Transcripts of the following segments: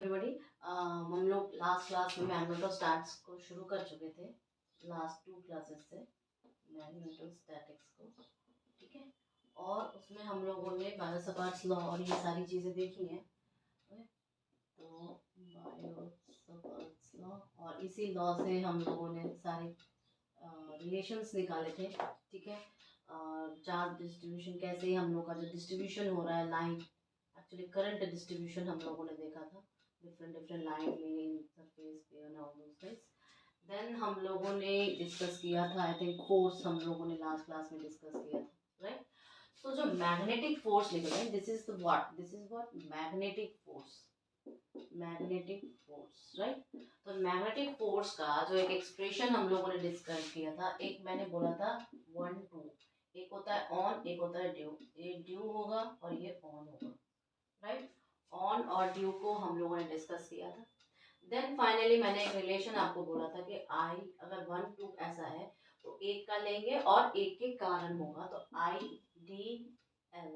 Everybody, हम लोग last class में मैग्नेटोस्टैटिक्स को शुरू कर चुके थे, लास्ट 2 क्लासेस से मैग्नेटोस्टैटिक्स को, ठीक है। और उसमें हम लोगों ने बायो-सवार्ट्स लॉ और ये सारी चीज़ें देखी हैं। तो बायो-सवार्ट्स लॉ और इसी लॉ से हम लोगों ने सारे रिलेशंस निकाले थे, ठीक है। चार्ज डिस्ट्रीब्यूशन कैसे हम लोग का जो डिस्ट्रीब्यूशन हो रहा है लाइन, एक्चुअली करंट डिस्ट्रीब्यूशन हम लोगों ने देखा था, डिफरेंट लाइन में सरफेस पे and all those things. Then हम लोगों ने डिस्कस किया था, आई थिंक फोर्स हम लोगों ने लास्ट क्लास में डिस्कस किया था, राइट। तो जो मैग्नेटिक फोर्स लिखा है, this is what magnetic force, right. तो मैग्नेटिक फोर्स का जो एक एक्सप्रेशन हम लोगों ने डिस्कस किया था, एक मैंने बोला था 1 2, एक होता है ऑन, एक होता है ड्यू। ये ड्यू होगा और ये ऑन होगा, राइट। ऑन और ड्यू को हम लोगों ने डिस्कस किया था। देन फाइनली मैंने एक रिलेशन आपको बोला था कि आई अगर 1 2 ऐसा है तो एक का लेंगे और एक के कारण होगा, तो I D L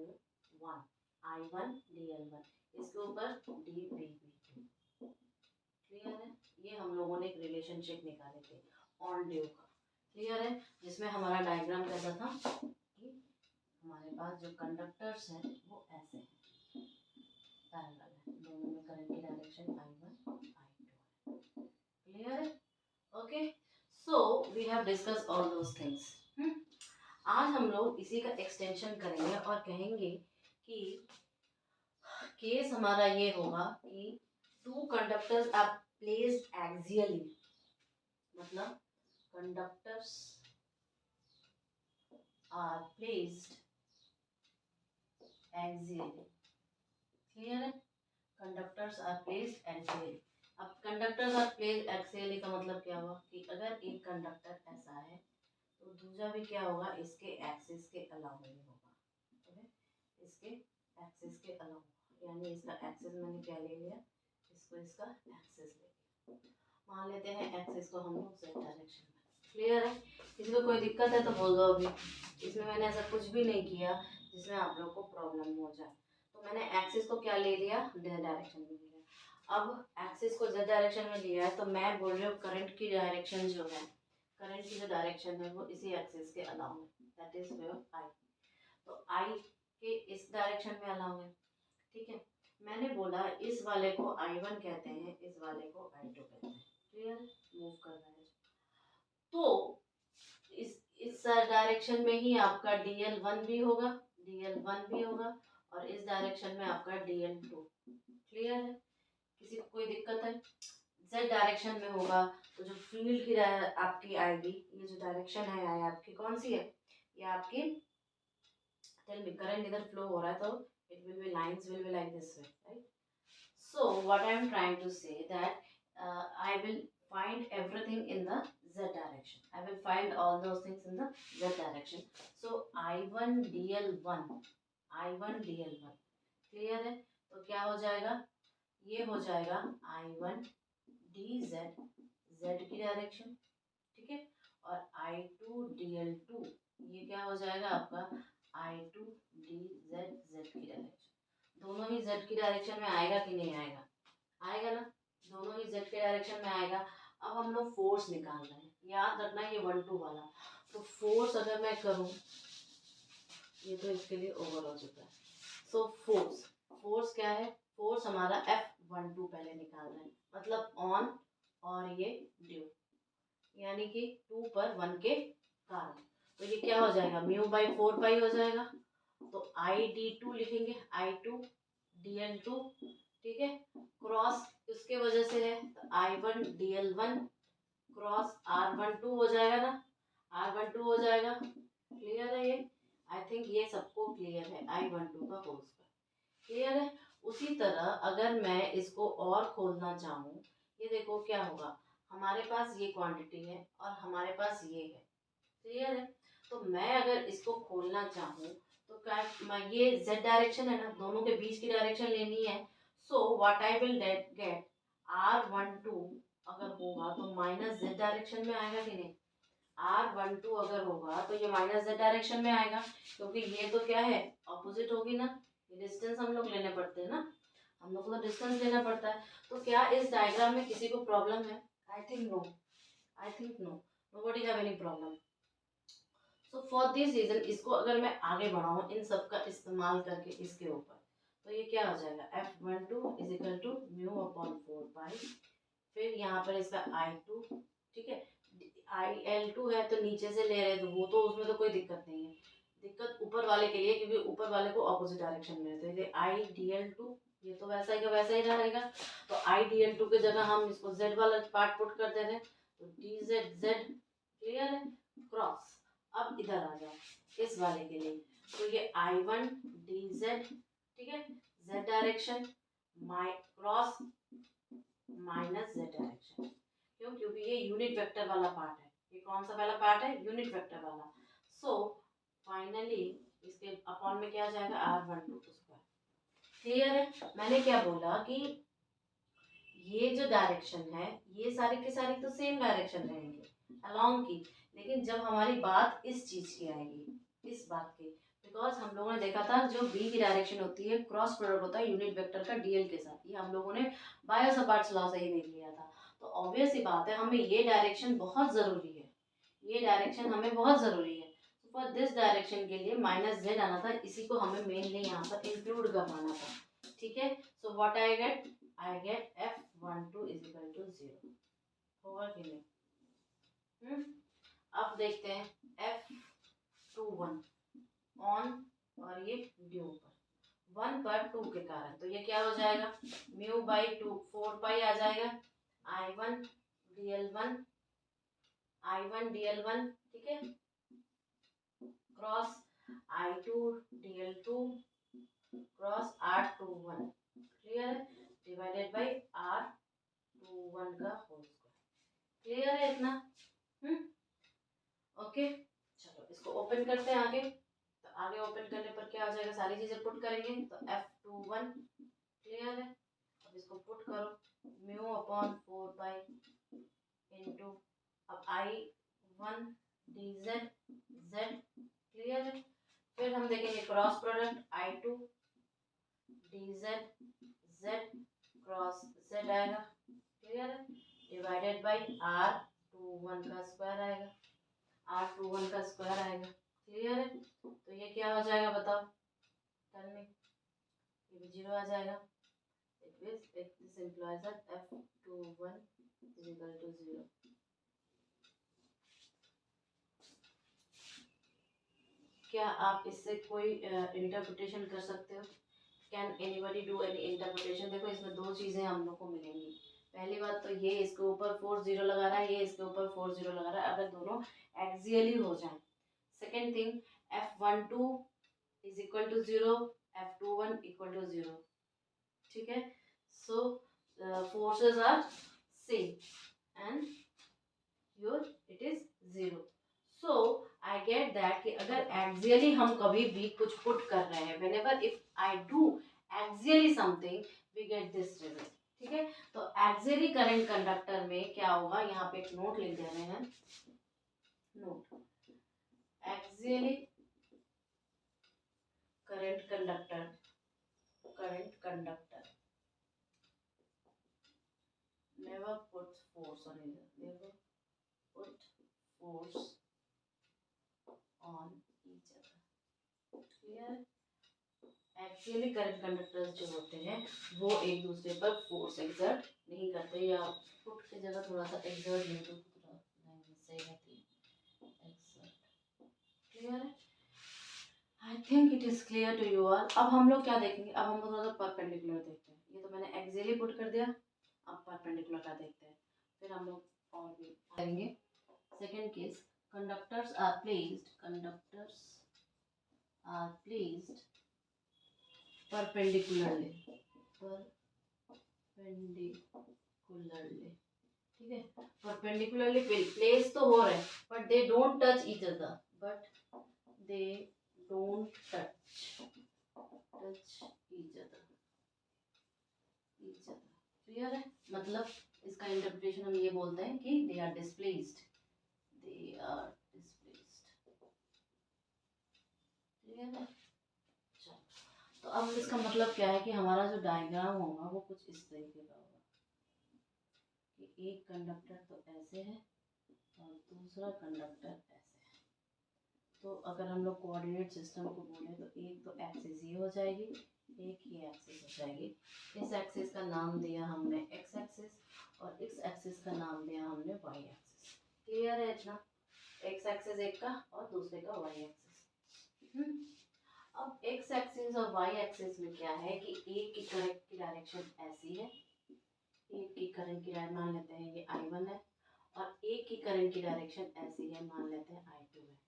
1, I1 DL1, इसके ऊपर DBB2, क्लियर है। ये हम लोगों ने एक रिलेशनशिप निकाले थे ऑन ड्यू का, क्लियर है। जिसमें हमारा डायग्राम कैसा था कि हमारे पास जो कंडक्टर्स हैं वो ऐसे हैं, पैरेलल है, दोनों में करंट की डायरेक्शन I1 I2 है, क्लियर है। Okay, so we have discuss all those things. आज हम लोग इसी का एक्सटेंशन करेंगे और कहेंगे कि केस हमारा ये होगा कि 2 कंडक्टर्स आर प्लेस्ड एक्सियली, मतलब conductors are placed axially, clear है। Conductors are placed axially. अब कंडक्टर्स आर प्लेस्ड एक्सियली का मतलब क्या हुआ कि अगर एक कंडक्टर ऐसा है तो दूसरा भी क्या होगा, इसके एक्सिस के अलावा ही होगा, ठीक है, इसके एक्सिस के अलावा, यानी इसका एक्सिस मैंने क्या ले लिया, इसको इसका एक्सिस ले लिया। मान लेते हैं एक्सिस को हम लोग z डायरेक्शन में, क्लियर है। किसी को कोई दिक्कत है तो बोल दो, अभी इसमें मैंने ऐसा कुछ भी नहीं किया जिसमें आप लोग को प्रॉब्लम हो जाए। तो मैंने एक्सिस को क्या ले लिया, z डायरेक्शन में लिया। अब एक्सिस को z डायरेक्शन में लिया है तो मैं बोल रही हूँ करंट की डायरेक्शन जो है, करंट की जो डायरेक्शन है वो इसी एक्सिस के अलाउ है, दैट इज वेयर आई। तो आई के इस डायरेक्शन में अलाउ है, ठीक है। मैंने बोला इस वाले को I1 कहते हैं, इस वाले को I2 कहते हैं, क्लियर, मूव कर रहा है। तो इस डायरेक्शन में ही आपका DL1 भी होगा, DL1 भी होगा, और इस डायरेक्शन में आपका DL2, क्लियर है। किसी को कोई दिक्कत है? Z डायरेक्शन में होगा तो जो फील्ड की आपकी आएगी, ये जो डायरेक्शन है आपकी कौन सी है, ये आपकी, टेल मी, करंट इधर फ्लो हो रहा है तो it will be, lines will be like this way, right? So what I am trying to say that I will find everything in the z direction. I will find all those things in the z direction. So I1 DL1, I1 DL1, clear है। तो क्या हो जाएगा, ये हो जाएगा I1 DZ, Z की direction, ठीक है। और I2 DL2, ये क्या हो जाएगा आपका I2 DZ, Z की डायरेक्शन। दोनों ही Z की डायरेक्शन में आएगा कि नहीं आएगा, आएगा ना, दोनों ही Z के डायरेक्शन में आएगा। अब हम लोग फोर्स निकाल रहे हैं, याद रखना ये 1 2 वाला। तो फोर्स अगर मैं करूं, ये तो इसके लिए ओवर हो चुका है। सो फोर्स क्या है, फोर्स हमारा F12 पहले निकाल रहे हैं, मतलब ऑन और ये ड्यू, यानी कि 2 पर 1 के कारण। तो ये क्या हो जाएगा, म्यू बाई 4 पाई हो जाएगा। तो ID2 लिखेंगे, I2 DL2, ठीक है, क्रॉस उसके वजह से है तो I1 DL1 क्रॉस R12 हो जाएगा ना, R12 हो जाएगा, क्लियर है। ये आई थिंक ये सबको क्लियर है, I12 का होल स्क्वायर, क्लियर है। उसी तरह अगर मैं इसको और खोलना चाहूँ, ये देखो क्या होगा, हमारे पास ये क्वांटिटी है और हमारे पास ये है, क्लियर है। तो मैं अगर इसको खोलना चाहूँ तो क्या, ये z डायरेक्शन है ना, दोनों के बीच की डायरेक्शन लेनी है। So what I will gate, R12 अगर होगा तो माइनस z डायरेक्शन में आएगा कि नहीं, R12 अगर होगा तो ये माइनस z डायरेक्शन में आएगा, क्योंकि ये तो क्या है, ऑपोजिट होगी ना, डिस्टेंस हम लोग लेने पड़ते हैं ना। हम लोग को तो डिस्टेंस लेना पड़ता है। तो क्या इस डायग्राम में किसी को प्रॉब्लम है? I think no, nobody have any problem. So for this reason इसको अगर मैं आगे बढ़ाऊँ इन सब का इस्तेमाल करके इसके ऊपर, तो ये क्या हो जाएगा, F12 is equal to mu upon 4 pi, फिर यहाँ पर इसका I2, ठीक है, IL2 है तो नीचे से ले रहे हैं तो वो तो उसमें तो कोई दिक्कत नहीं है, दिक्कत ऊपर वाले के लिए क्योंकि ऊपर वाले को ऑपोजिट डायरेक्शन में है, तो ये IDL2 ये तो वैसा ही का वैसा ही रहेगा। तो IDL2 की जगह हम इसको Z वाला पार्ट पुट कर दे रहे हैं, तो DZ क्लियर है, क्रॉस। अब इधर आ जाओ इस वाले के लिए, तो ये I1 DZ, ठीक है, Z direction cross minus Z direction, क्यों, क्योंकि ये यूनिट वेक्टर वाला पार्ट है। ये कौन सा वाला पार्ट है, यूनिट वेक्टर वाला। सो फाइनली इसके अपॉन में क्या आ जाएगा, R12 स्क्वायर। क्लियर है। मैंने क्या बोला कि ये जो डायरेक्शन है ये सारी की सारी तो सेम डायरेक्शन रहेंगे अलोंग की, लेकिन जब हमारी बात इस चीज की आएगी, इस बात की, बिकॉज हम लोगों ने देखा था जो बी की डायरेक्शन होती है क्रॉस प्रोडक्ट होता है यूनिट वेक्टर का डीएल के साथ, ये हम लोगों ने बायो सपार्ट्स लॉ से ही देख लिया था। तो ऑब्वियस ही बात है हमें ये डायरेक्शन बहुत जरूरी है, ये डायरेक्शन हमें बहुत जरूरी है। फॉर दिस डायरेक्शन के लिए माइनस जेड आना था, इसी को हमें मेनली यहाँ पर इंक्लूड करवाना था, ठीक है। So what I get F12 is equal to 0, होगा कि नहीं? अब देखते हैं F21 ऑन और ये ड्यू पर 1 पर 2 के कारण, तो ये क्या हो जाएगा, म्यू बाई 2 4 पाई आ जाएगा, I1 DL1 ठीक है, cross I2 DL2 cross R21, clear है, डिवाइडेड बाई R21 का होल स्क्वायर। क्लियर है इतना? ओके, चलो इसको ओपन करते हैं आगे। तो आगे ओपन करने पर क्या हो जाएगा, सारी चीजें पुट करेंगे, तो F21 क्लियर है। अब इसको पुट करो, म्यू अपॉन 4 पाई इंटू, अब I1 DZ Z क्लियर है। फिर हम देखेंगे cross product I2 DZ Z cross Z आएगा, क्लियर है, डिवाइडेड बाई R21 का स्क्वायर आएगा, R21 का स्क्वायर आएगा, क्लियर है। तो ये क्या हो जाएगा बताओ, टर्म में ये भी 0 आ जाएगा। This implies that F21 is equal to 0। क्या आप इससे कोई इंटरप्रिटेशन कर सकते हो? Can anybody do any interpretation? देखो इसमें दो चीज़ें हम लोग को मिलेंगी। पहली बात तो ये इसके ऊपर 4 0 लगा रहा है, ये इसके ऊपर 4 0 लगा रहा है, अगर दोनों एक्सियली हो जाए। Second thing, F12 is equal to 0, F21 equal to 0, ठीक है। So forces are same and your it is 0। So I get that कि अगर एक्सियली हम कभी भी कुछ पुट कर रहे हैं, whenever if I do axially something we get this result, ठीक है। तो एक्सियली करंट कंडक्टर में क्या होगा, यहाँ पे एक नोट लिख दे रहे हैं, note, axially current conductor never put force on it, never put force on each other, clear। Actually current conductors जो होते हैं वो एक दूसरे पर फोर्स एक्सर्ट नहीं करते, या पुट की जगह थोड़ा सा एक्सर्ट नहीं तो सही रहती है, एक्सर्ट, क्लियर है। I think it is clear to you all. अब हम लोग क्या देखेंगे, अब हम लोग थोड़ा सा परपेंडिकुलर देखते हैं। ये तो मैंने एक्सियली पुट कर दिया, अब परपेंडिकुलर का देखते हैं, फिर हम लोग और भी करेंगे। Second case, conductors are placed perpendicularly, ठीक है। परपेंडिकुलरली प्लेस तो हो रहे हैं but they don't touch each other, clear है। मतलब इसका इंटरप्रिटेशन हम ये बोलते हैं कि दे आर डिस्प्लेस्ड, क्लियर है। तो अब इसका मतलब क्या है कि हमारा जो डायग्राम होगा वो कुछ इस तरीके का होगा कि एक कंडक्टर तो ऐसे है और दूसरा कंडक्टर ऐसे है। तो अगर हम लोग कोऑर्डिनेट सिस्टम को बोले तो एक तो एक्सिस ये हो जाएगी, एक ये एक्सिस हो जाएगी। इस एक्सिस का नाम दिया हमने एक्स एक्सिस और इस एक्सिस का नाम दिया हमने वाई एक्सिस। क्लियर है इतना? एक्स एक्सिस एक का और दूसरे का वाई एक्सिस। अब एक्स एक्सिस और वाई एक्सिस में क्या है कि एक की करंट की डायरेक्शन ऐसी है, एक की करंट की डायरेक्शन मान लेते हैं ये I1 है, और एक की करंट की डायरेक्शन ऐसी है, मान लेते हैं I2 है।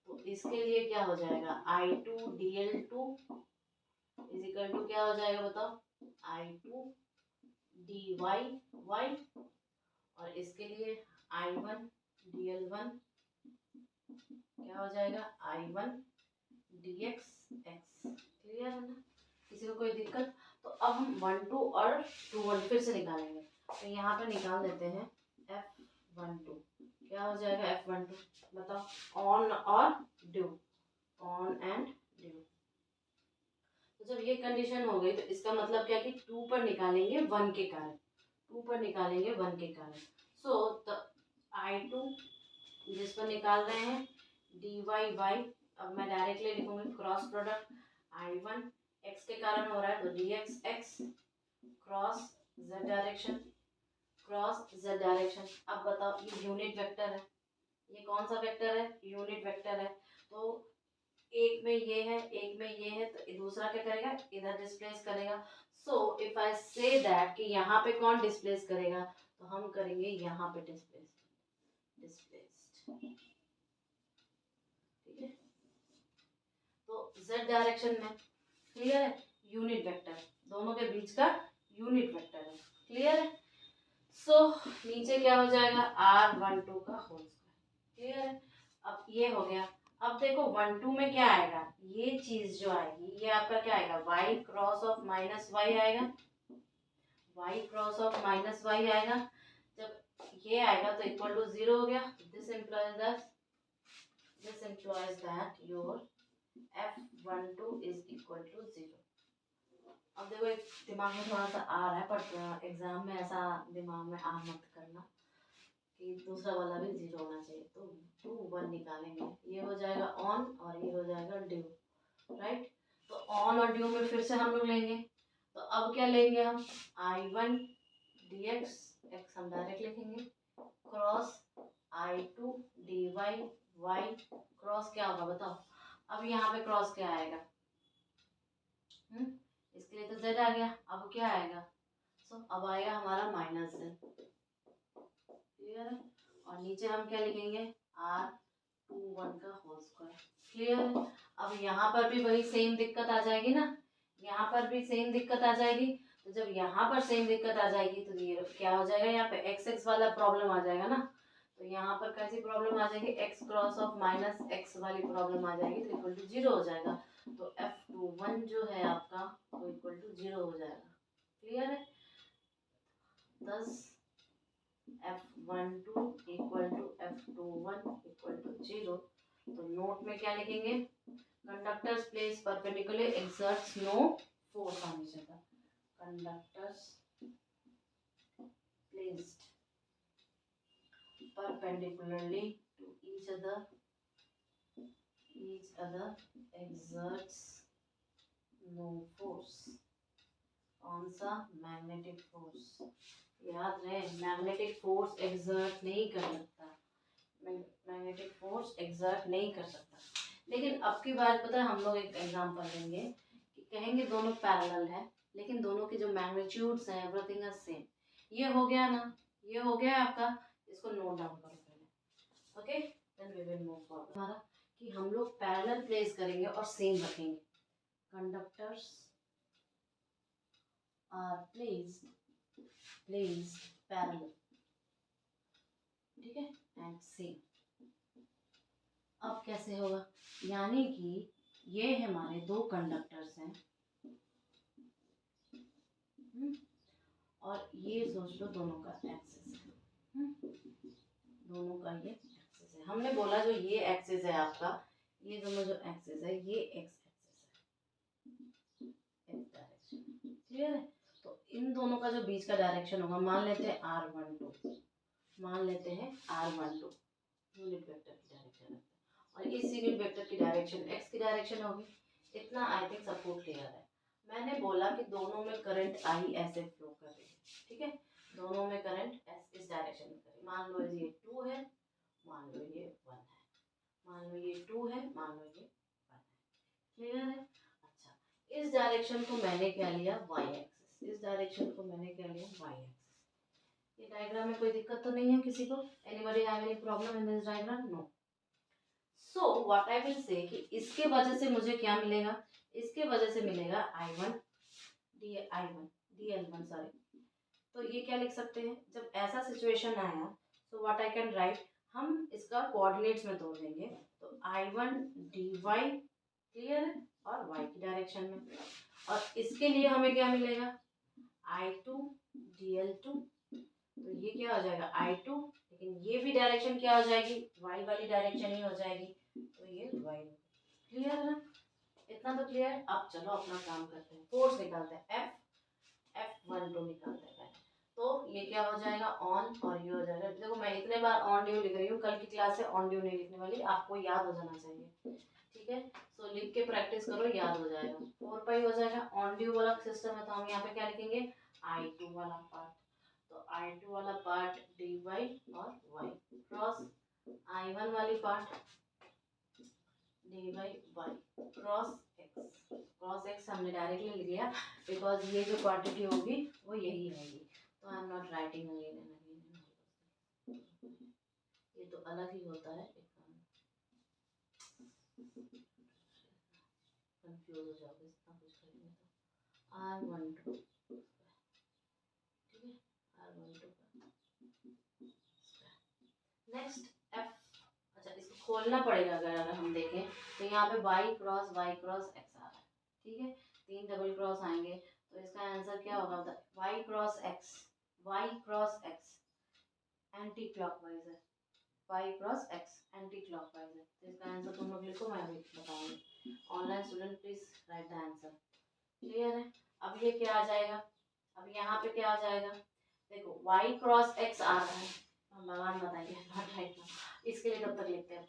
तो इसके लिए क्या हो जाएगा, I2 dl2 is equal to क्या हो जाएगा बताओ, I2 dy y, और इसके लिए I1 dl1 क्या हो जाएगा, I1 dx x। क्लियर है ना? किसी को कोई दिक्कत? तो अब हम 1 2 और 2 1 फिर से निकालेंगे। तो यहाँ पे निकाल देते हैं F12 क्या हो जाएगा, F12 बताओ, ऑन और ड्यू, ऑन एंड ड्यू। तो जब ये कंडीशन हो गई तो इसका मतलब क्या कि 2 पर निकालेंगे 1 के कारण, 2 पर निकालेंगे 1 के कारण। सो I2 जिस पर निकाल रहे हैं dy y, अब मैं डायरेक्टली लिखूंगी क्रॉस प्रोडक्ट I1 x के कारण हो रहा है तो dx x cross z direction, cross z direction. अब बताओ ये यूनिट वेक्टर है, ये कौन सा वेक्टर है, यूनिट वेक्टर है। तो एक में ये है, एक में ये है, तो दूसरा क्या करेगा, इधर डिस्प्लेस करेगा। So if I say that कि यहाँ पे कौन डिस्प्लेस करेगा, तो हम करेंगे यहाँ पे डिस्प्लेस्ड। ठीक है, तो z डायरेक्शन में, क्लियर है, यूनिट वेक्टर, दोनों के बीच का यूनिट वेक्टर है। क्लियर है? सो नीचे क्या हो जाएगा, R12 का होल स्क्वायर। क्लियर है? अब ये हो गया। अब देखो 1 2 में क्या आएगा, ये चीज जो आएगी ये आपका क्या आएगा, y cross of minus y आएगा, y cross of minus y आएगा। जब ये आएगा तो इक्वल टू 0 हो गया। This implies that your F12 is equal to 0। अब देखो एक दिमाग में थोड़ा सा आ रहा है, बट एग्जाम में ऐसा दिमाग में आ मत करना कि दूसरा वाला भी 0 होना चाहिए। तो 2 1 निकालेंगे, ये हो जाएगा ऑन और ये हो जाएगा ड्यू, राइट। तो ऑन और ड्यू में फिर से हम लोग लेंगे, तो अब क्या लेंगे हम, I1 dx x हम डायरेक्ट लिखेंगे cross I2 dy y, cross क्या होगा बताओ। अब यहाँ पे क्रॉस क्या आएगा, इसके लिए तो z आ गया, अब क्या आएगा, सो अब आएगा हमारा माइनस z। क्लियर है? और नीचे हम क्या लिखेंगे, R21 का होल स्क्वायर। क्लियर है? अब यहाँ पर भी वही सेम दिक्कत आ जाएगी ना, यहाँ पर भी सेम दिक्कत आ जाएगी। तो जब यहाँ पर सेम दिक्कत आ जाएगी तो ये क्या हो जाएगा, यहाँ पे एक्स एक्स वाला प्रॉब्लम आ जाएगा ना। तो यहाँ पर कैसी प्रॉब्लम आ जाएगी, x cross of minus x वाली प्रॉब्लम आ जाएगी, तो इक्वल टू 0 हो जाएगा। तो F21 जो है आपका वो इक्वल टू 0 हो जाएगा। क्लियर है? thus F12 equal to F21 equal to 0। तो नोट में क्या लिखेंगे, conductors place perpendicular exerts no force on each other, conductors placed perpendicularly to each other exerts no force। कौन सा, मैग्नेटिक फोर्स। याद रहे, मैग्नेटिक फोर्स एक्सर्ट नहीं कर सकता, मैग्नेटिक फोर्स एक्सर्ट नहीं कर सकता। लेकिन अब की बात पता है, हम लोग एक एग्जांपल लेंगे कि कहेंगे दोनों पैरेलल है, लेकिन दोनों के जो मैग्नीट्यूड्स हैं एवरीथिंग इज सेम। ये हो गया ना, ये हो गया आपका, इसको नोट डाउन करो पहले, okay, then we will move forward. हमारा कि हम लोग पैरेलल प्लेस करेंगे और सेम रखेंगे, कंडक्टर्स आर placed parallel, ठीक है, एंड सेम। अब कैसे होगा, यानी कि ये हमारे दो कंडक्टर्स हैं, और ये सोच लो दोनों का एक्सिस है, दोनों का ये एक्सिस है। हमने बोला जो ये एक्सिस है आपका, ये दोनों जो एक्सिस है ये एक्स एक्सिस है, क्लियर है। तो इन दोनों का जो बीच का डायरेक्शन होगा, मान लेते हैं R12, मान लेते हैं R12 यूनिट वेक्टर की डायरेक्शन है, और इस यूनिट वेक्टर की डायरेक्शन x की डायरेक्शन होगी। इतना आई थिंक सबको क्लियर है। मैंने बोला कि दोनों में करंट I ऐसे फ्लो कर रही है, ठीक है, दोनों में करंट इस डायरेक्शन में कर रही है। मान लो ये 2 है, मान लो ये 1 है, मान लो ये 2 है, मान लो ये 1 है। क्लियर है। अच्छा, इस डायरेक्शन को मैंने क्या लिया, y एक्सिस, इस डायरेक्शन को मैंने क्या लिया, y एक्सिस। ये डायग्राम में कोई दिक्कत तो नहीं है किसी को? Anybody have any problem in this diagram? No. So what I will say कि इसके वजह से मुझे क्या मिलेगा, इसके वजह से मिलेगा I1 dl1 सॉरी। तो ये क्या लिख सकते हैं, जब ऐसा सिचुएशन आया सो व्हाट आई कैन राइट, हम इसका कोऑर्डिनेट्स में तोड़ देंगे, तो I1 dy, क्लियर है, और y की डायरेक्शन में, और इसके लिए हमें क्या मिलेगा, I2 dl2, तो ये क्या हो जाएगा I2, लेकिन ये भी डायरेक्शन क्या हो जाएगी, y वाली डायरेक्शन ही हो जाएगी, तो ये y। क्लियर है ना, इतना तो क्लियर। अब चलो अपना काम करते हैं, फोर्स निकालते हैं, F12 निकालते हैं। तो ये क्या हो जाएगा, ऑन, और ये हो जाएगा, देखो मैं इतने बार ऑन ड्यू लिख रही हूँ, कल की क्लास से ऑन ड्यू नहीं लिखने वाली, आपको याद हो जाना चाहिए, ठीक है। सो लिख के प्रैक्टिस करो, याद हो जाएगा। 4 पाई हो जाएगा, ऑन ड्यू वाला सिस्टम है, तो हम यहाँ पे क्या लिखेंगे, I2 वाला पार्ट, तो I2 वाला पार्ट dy और y क्रॉस I1 वाली part dy y cross x हमने डायरेक्टली लिख लिया, बिकॉज ये जो क्वांटिटी होगी वो यही रहेगी, तो I am not writing again and again, ये तो अलग ही होता है, कंफ्यूज हो जाओगे इतना कुछ करेंगे तो। R12, ठीक है, R12 नेक्स्ट F। अच्छा, इसको खोलना पड़ेगा, अगर हम देखें तो यहाँ पे y क्रॉस x आ रहा है, ठीक है, 3 डबल क्रॉस आएंगे, तो इसका आंसर क्या होगा, y cross x anti clockwise है, y cross x anti clockwise है, तो इसका आंसर तुम लोग लिखो, मैं अभी बताऊंगी। Online student please right the answer. Clear है। अब ये क्या आ जाएगा, अब यहाँ पे क्या आ जाएगा, देखो y क्रॉस x आ रहा है, भगवान बताइए, नॉट राइट नाउ, इसके लिए तब तक लिखते हैं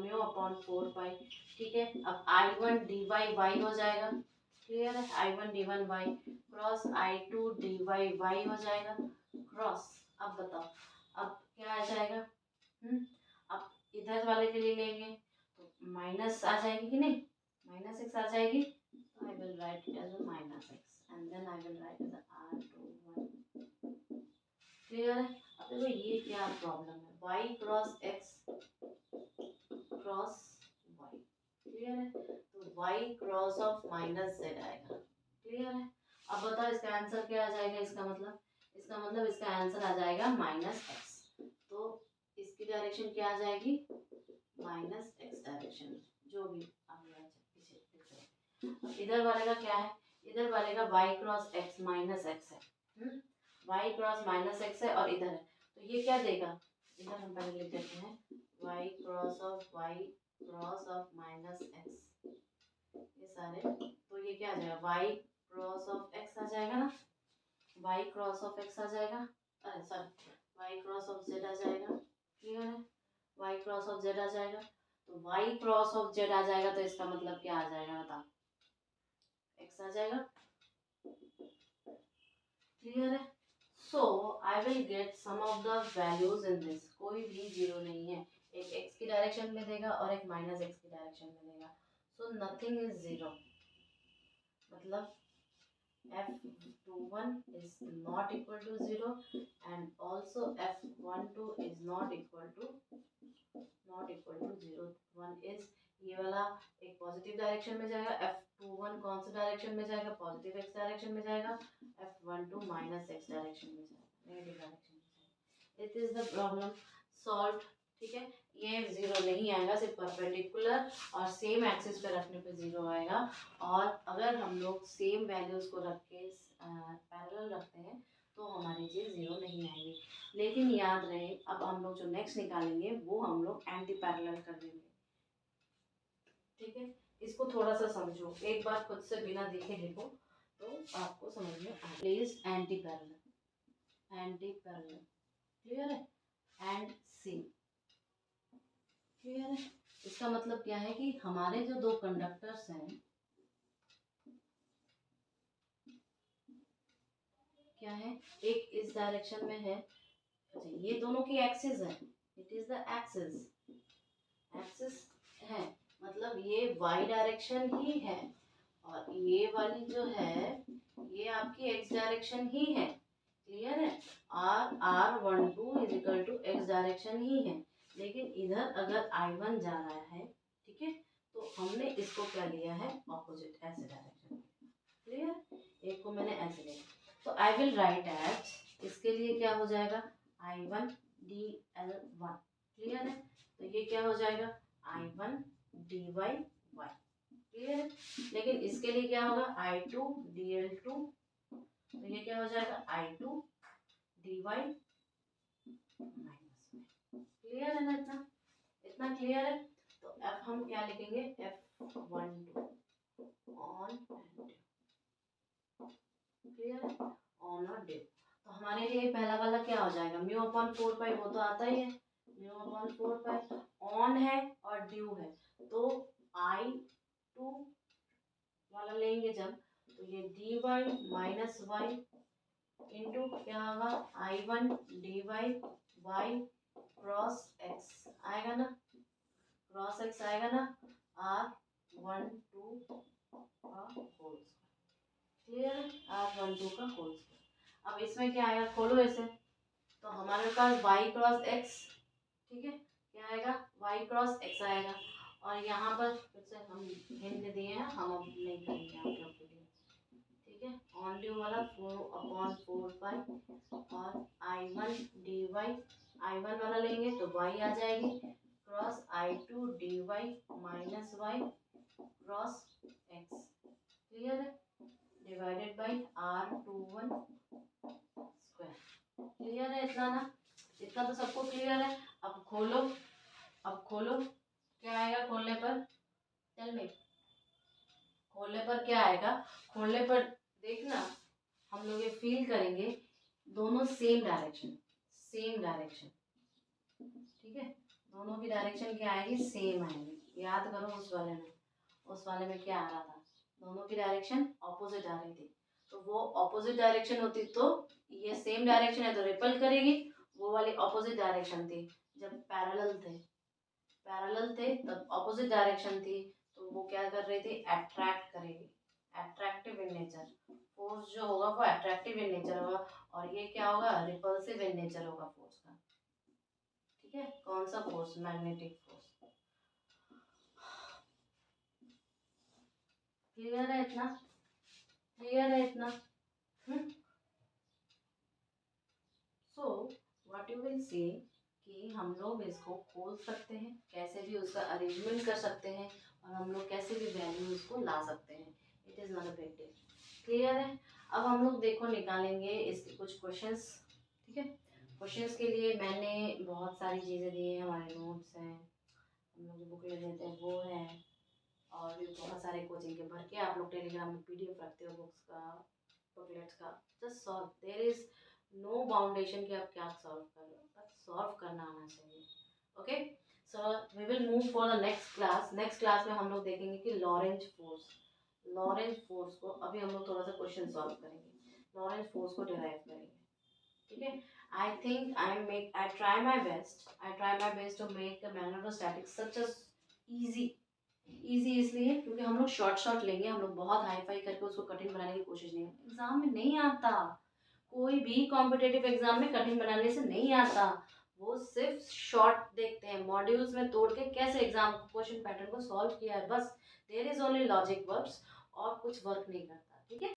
म्यू अपॉन 4 पाई, ठीक है। अब I1 dy y हो जाएगा, क्लियर है, I1 d1 y cross I2 dy y हो जाएगा क्रॉस, अब बताओ अब क्या आ जाएगा, अब इधर वाले के लिए लेंगे तो माइनस आ जाएगी कि नहीं, माइनस एक्स आ जाएगी, तो I will write it as minus x and then I will write as R21। Clear है। अब देखो ये क्या प्रॉब्लम है, y cross x cross y, clear है, तो y cross of minus z आएगा, क्लियर है। अब बताओ इसका आंसर क्या आ जाएगा, इसका मतलब इसका आंसर आ जाएगा माइनस एक्स, तो इसकी डायरेक्शन क्या आ जाएगी, माइनस एक्स डायरेक्शन, जो भी आप पीछे लिख रहे हैं। इधर वाले का क्या है, इधर वाले का y cross x minus x है, y क्रॉस माइनस एक्स है, और इधर है, तो ये क्या देगा, इधर हम पहले लिख देते हैं y cross of minus x, ये सारे, तो ये क्या आ जाएगा, y क्रॉस ऑफ x आ जाएगा ना, y क्रॉस ऑफ x आ जाएगा, अरे sorry y cross of z आ जाएगा, क्लियर है, y क्रॉस ऑफ z आ जाएगा, तो y क्रॉस ऑफ z आ जाएगा, तो इसका मतलब क्या आ जाएगा बताओ, x आ जाएगा, क्लियर है। So I will get some of the values in this, कोई भी जीरो नहीं है, एक x की डायरेक्शन में देगा और एक माइनस x की डायरेक्शन में देगा, सो नथिंग इज जीरो, मतलब F21 is not equal to 0 and also F12 is not equal to 0, 1 is ये वाला एक पॉजिटिव डायरेक्शन में जाएगा, F21 कौन सा डायरेक्शन में जाएगा, पॉजिटिव x डायरेक्शन में जाएगा, F12 माइनस x डायरेक्शन में जाएगा, नेगेटिव डायरेक्शन में जाएगा। It is the problem solve, ठीक है। ये जीरो नहीं आएगा, सिर्फ परपेंडिकुलर और सेम एक्सिस पे रखने पे जीरो आएगा, और अगर हम लोग सेम वैल्यूज को रख के पैरेलल रखते हैं तो हमारी चीज़ जीरो नहीं आएगी। लेकिन याद रहे, अब हम लोग जो नेक्स्ट निकालेंगे वो हम लोग एंटी पैरेलल कर देंगे, ठीक है। इसको थोड़ा सा समझो, एक बार खुद से बिना देखे लिखो, तो आपको समझ में आ प्लेस्ड एंटी पैरेलल क्लियर है, एंड सी क्लियर है। इसका मतलब क्या है कि हमारे जो दो कंडक्टर्स हैं, क्या है, एक इस डायरेक्शन में है, अच्छा ये दोनों की एक्सिस है, इट इज द एक्सिस है, मतलब ये वाई डायरेक्शन ही है और ये वाली जो है ये आपकी एक्स डायरेक्शन ही है, क्लियर है। R12 is equal to x direction ही है, लेकिन इधर अगर I1 जा रहा है, ठीक है, तो हमने इसको क्या लिया है, ऑपोजिट ऐसे डायरेक्शन, क्लियर। एक को मैंने ऐसे लिया, तो आई विल राइट एज, इसके लिए क्या हो जाएगा, I1 dl1, क्लियर है। तो ये क्या हो जाएगा, I1 dy y, क्लियर है। लेकिन इसके लिए क्या होगा, I2 dl2, तो ये क्या हो जाएगा, I2 dy माइनस, क्लियर है ना, इतना क्लियर है। तो अब हम क्या लिखेंगे, F12 ऑन एंड क्लियर है, ऑन और ड्यू। तो हमारे लिए पहला वाला क्या हो जाएगा, म्यू अपॉन 4 पाई, वो तो आता ही है, म्यू अपॉन 4 पाई, ऑन है और ड्यू है, तो I2 वाला लेंगे जब, तो ये dy माइनस वाई इंटू क्या होगा, I1 dy y cross x आएगा ना, क्रॉस x आएगा ना, R12 का होल, क्लियर है, R12 का होल। अब इसमें क्या आएगा, खोलो इसे, तो हमारे पास y क्रॉस x, ठीक है, क्या आएगा, y क्रॉस x आएगा, और यहाँ पर फिर से हम हिंट दिए हैं, हम अब नहीं करेंगे आप लोग के लिए, ठीक है। ऑन ड्यू वाला 4/4 पाई और I1 dy, I1 वाला लेंगे तो y आ जाएगी, cross I2 dy minus y cross x, clear है, divided by R21 square, clear है इतना ना, इतना तो सबको क्लियर है। अब खोलो क्या आएगा, खोलने पर टेल मी, खोलने पर क्या आएगा, खोलने पर देखना, हम लोग ये फील करेंगे दोनों सेम डायरेक्शन, ठीक है, दोनों की डायरेक्शन क्या आएगी, सेम आएगी। याद करो उस वाले में क्या आ रहा था, दोनों की डायरेक्शन ऑपोजिट आ रही थी, तो वो ऑपोजिट डायरेक्शन होती तो ये सेम डायरेक्शन है तो रिपल करेगी, वो वाली ऑपोजिट डायरेक्शन थी, जब पैरेलल थे तब ऑपोजिट डायरेक्शन थी, तो वो क्या कर रही थी, अट्रैक्ट करेगी, अट्रैक्टिव इन नेचर, फोर्स जो होगा वो अट्रैक्टिव इन नेचर होगा, और ये क्या होगा, रिपल्सिव इन नेचर होगा फोर्स का, ठीक है। कौन सा फोर्स, मैग्नेटिक फोर्स, क्लियर है इतना, so what you will say कि हम लोग इसको खोल सकते हैं, कैसे भी उसका अरेंजमेंट कर सकते हैं, और हम लोग कैसे भी वैल्यू उसको ला सकते हैं, it is not a big deal, clear है। अब हम लोग देखो निकालेंगे इसके कुछ क्वेश्चंस, ठीक है। क्वेश्चंस के लिए मैंने बहुत सारी चीज़ें दी हैं, हमारे नोट्स हैं, हम लोग बुक ले लेते हैं वो है, और भी बहुत सारे कोचिंग के भर के आप लोग टेलीग्राम में PDF रखते हो बुक्स का, बुकलेट्स का, just solve, there is no boundation कि आप क्या सॉल्व कर रहे हो, बस सॉल्व करना आना चाहिए, okay. So we will move for the next class में हम लोग देखेंगे कि लॉरेंज फोर्स को अभी हम लोग थोड़ा सा क्वेश्चन सॉल्व करेंगे, लॉरेंज फोर्स को डिराइव करेंगे, ठीक है। I try my best to make the magnetostatics such as easy इसलिए क्योंकि हम लोग शॉर्ट लेंगे, हम लोग बहुत हाई फाई करके उसको कठिन बनाने की कोशिश नहीं करेंगे, एग्जाम में नहीं आता, कोई भी कॉम्पिटेटिव एग्जाम में कठिन बनाने से नहीं आता, वो सिर्फ शॉर्ट देखते हैं, मॉड्यूल्स में तोड़ के कैसे एग्जाम क्वेश्चन पैटर्न को सॉल्व किया है, बस there is only logic works, और कुछ वर्क नहीं करता, ठीक है।